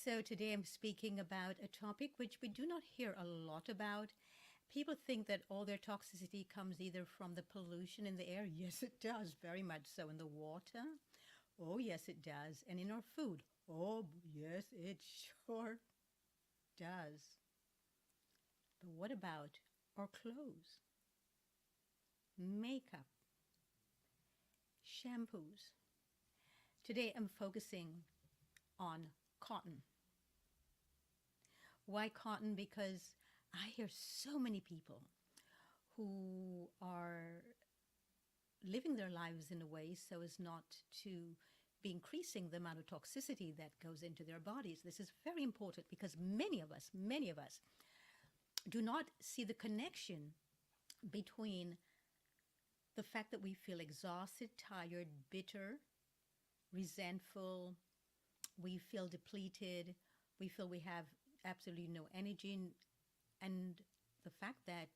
So today I'm speaking about a topic which we do not hear a lot about. People think that all their toxicity comes either from the pollution in the air. Yes, it does, very much so. In the water. Oh, yes, it does. And in our food. Oh, yes, it sure does. But what about our clothes, makeup, shampoos? Today I'm focusing on cotton. Why cotton? Because I hear so many people who are living their lives in a way so as not to be increasing the amount of toxicity that goes into their bodies. This is very important because many of us do not see the connection between the fact that we feel exhausted, tired, bitter, resentful, we feel depleted, we feel we have absolutely no energy, and the fact that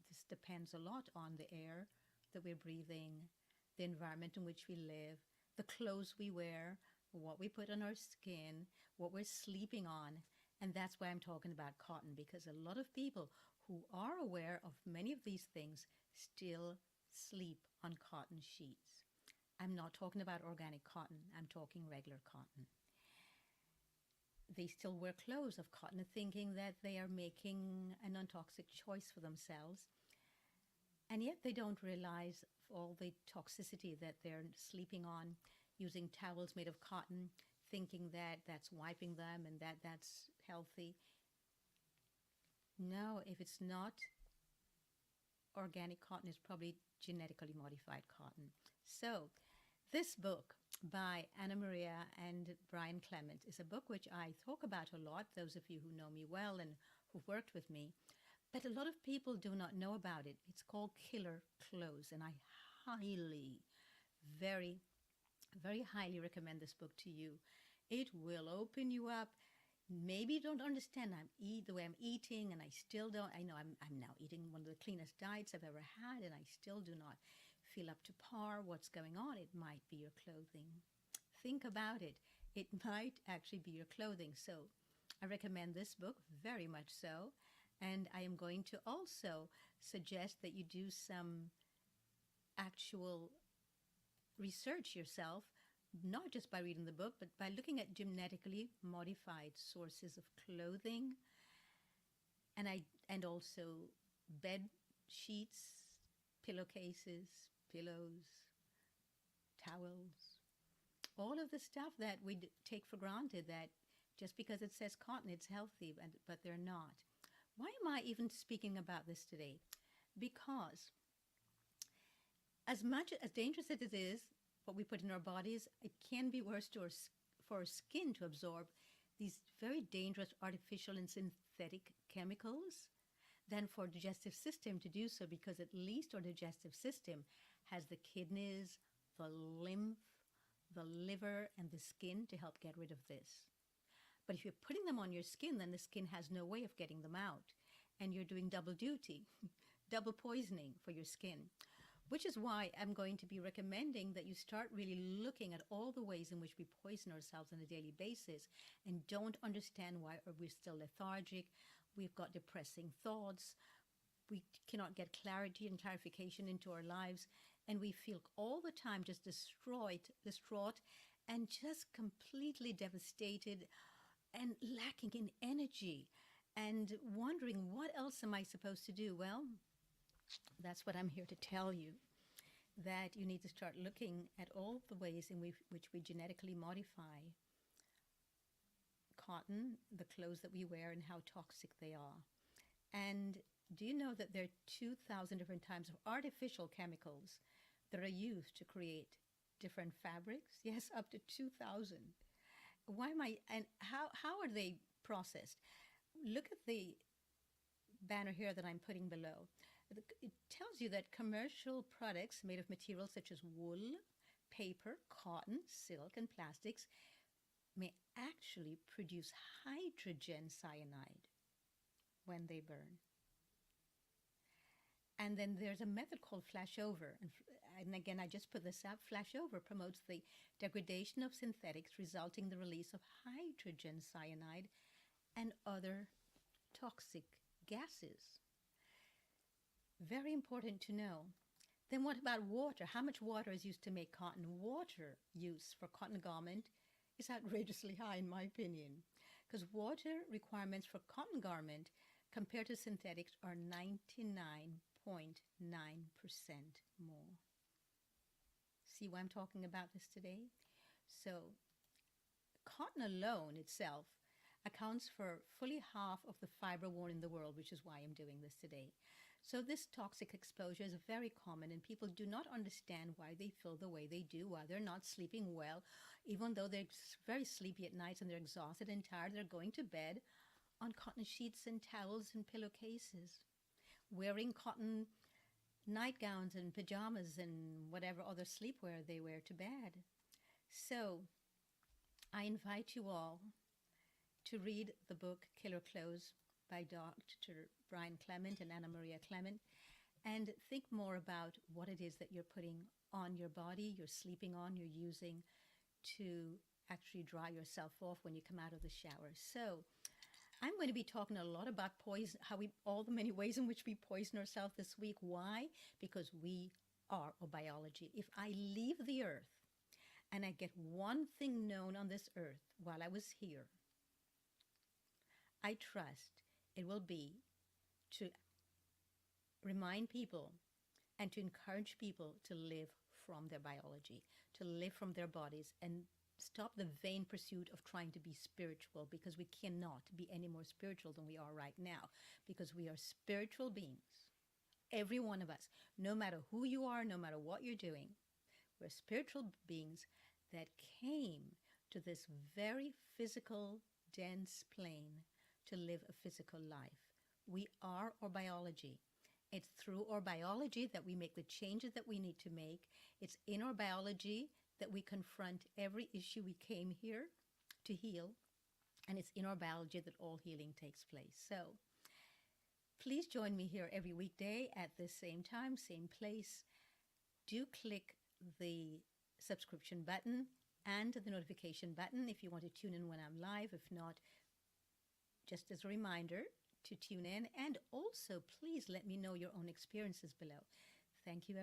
this depends a lot on the air that we're breathing, the environment in which we live, the clothes we wear, what we put on our skin, what we're sleeping on. And that's why I'm talking about cotton, because a lot of people who are aware of many of these things still sleep on cotton sheets. I'm not talking about organic cotton, I'm talking regular cotton. They still wear clothes of cotton, thinking that they are making a non toxic choice for themselves. And yet they don't realize all the toxicity that they're sleeping on, using towels made of cotton, thinking that that's wiping them and that that's healthy. No, if it's not organic cotton, it's probably genetically modified cotton. So, this book by Anna Maria and Brian Clement is a book which I talk about a lot, those of you who know me well and who've worked with me. But a lot of people do not know about it. It's called Killer Clothes, and I highly, very, very highly recommend this book to you. It will open you up. Maybe you don't understand the way I'm eating, and I still don't. I know I'm now eating one of the cleanest diets I've ever had, and I still do not feel up to par. What's going on? It might be your clothing. Think about it. It might actually be your clothing. So I recommend this book very much so. And I am going to also suggest that you do some actual research yourself, not just by reading the book, but by looking at genetically modified sources of clothing and also bed sheets, pillowcases, pillows, towels, all of the stuff that we take for granted that just because it says cotton, it's healthy, but they're not. Why am I even speaking about this today? Because as much as dangerous as it is, what we put in our bodies, it can be worse for our skin to absorb these very dangerous artificial and synthetic chemicals than for our digestive system to do so, because at least our digestive system has the kidneys, the lymph, the liver, and the skin to help get rid of this. But if you're putting them on your skin, then the skin has no way of getting them out. And you're doing double duty, double poisoning for your skin. Which is why I'm going to be recommending that you start really looking at all the ways in which we poison ourselves on a daily basis and don't understand why, or we're still lethargic, we've got depressing thoughts, we cannot get clarity and clarification into our lives, and we feel all the time just distraught, and just completely devastated and lacking in energy and wondering, what else am I supposed to do? Well, that's what I'm here to tell you, that you need to start looking at all the ways in which we genetically modify cotton, the clothes that we wear, and how toxic they are. And do you know that there are 2,000 different types of artificial chemicals that are used to create different fabrics? Yes, up to 2,000. Why am I, and how are they processed? Look at the banner here that I'm putting below. It tells you that commercial products made of materials such as wool, paper, cotton, silk, and plastics may actually produce hydrogen cyanide when they burn. And then there's a method called flashover. And again, I just put this up. Flashover promotes the degradation of synthetics, resulting in the release of hydrogen cyanide and other toxic gases. Very important to know. Then what about water? How much water is used to make cotton? Water use for cotton garment is outrageously high, in my opinion, because water requirements for cotton garment compared to synthetics are 99.9% more. See why I'm talking about this today? So cotton alone itself accounts for fully half of the fiber worn in the world, which is why I'm doing this today. So this toxic exposure is very common, and people do not understand why they feel the way they do, why they're not sleeping well, even though they're very sleepy at nights and they're exhausted and tired. They're going to bed on cotton sheets and towels and pillowcases, wearing cotton nightgowns and pajamas and whatever other sleepwear they wear to bed. So I invite you all to read the book Killer Clothes by Dr. Brian Clement and Anna Maria Clement, and think more about what it is that you're putting on your body, you're sleeping on, you're using to actually dry yourself off when you come out of the shower. So I'm going to be talking a lot about poison, all the many ways in which we poison ourselves this week. Why? Because we are a biology. If I leave the earth and I get one thing known on this earth while I was here, I trust it will be to remind people and to encourage people to live from their biology, to live from their bodies, and stop the vain pursuit of trying to be spiritual, because we cannot be any more spiritual than we are right now, because we are spiritual beings. Every one of us, no matter who you are, no matter what you're doing, we're spiritual beings that came to this very physical, dense plane to live a physical life. We are our biology. It's through our biology that we make the changes that we need to make. It's in our biology that we confront every issue we came here to heal. And it's in our biology that all healing takes place. So please join me here every weekday at the same time, same place. Do click the subscription button and the notification button if you want to tune in when I'm live. If not, just as a reminder to tune in, and also please let me know your own experiences below. Thank you.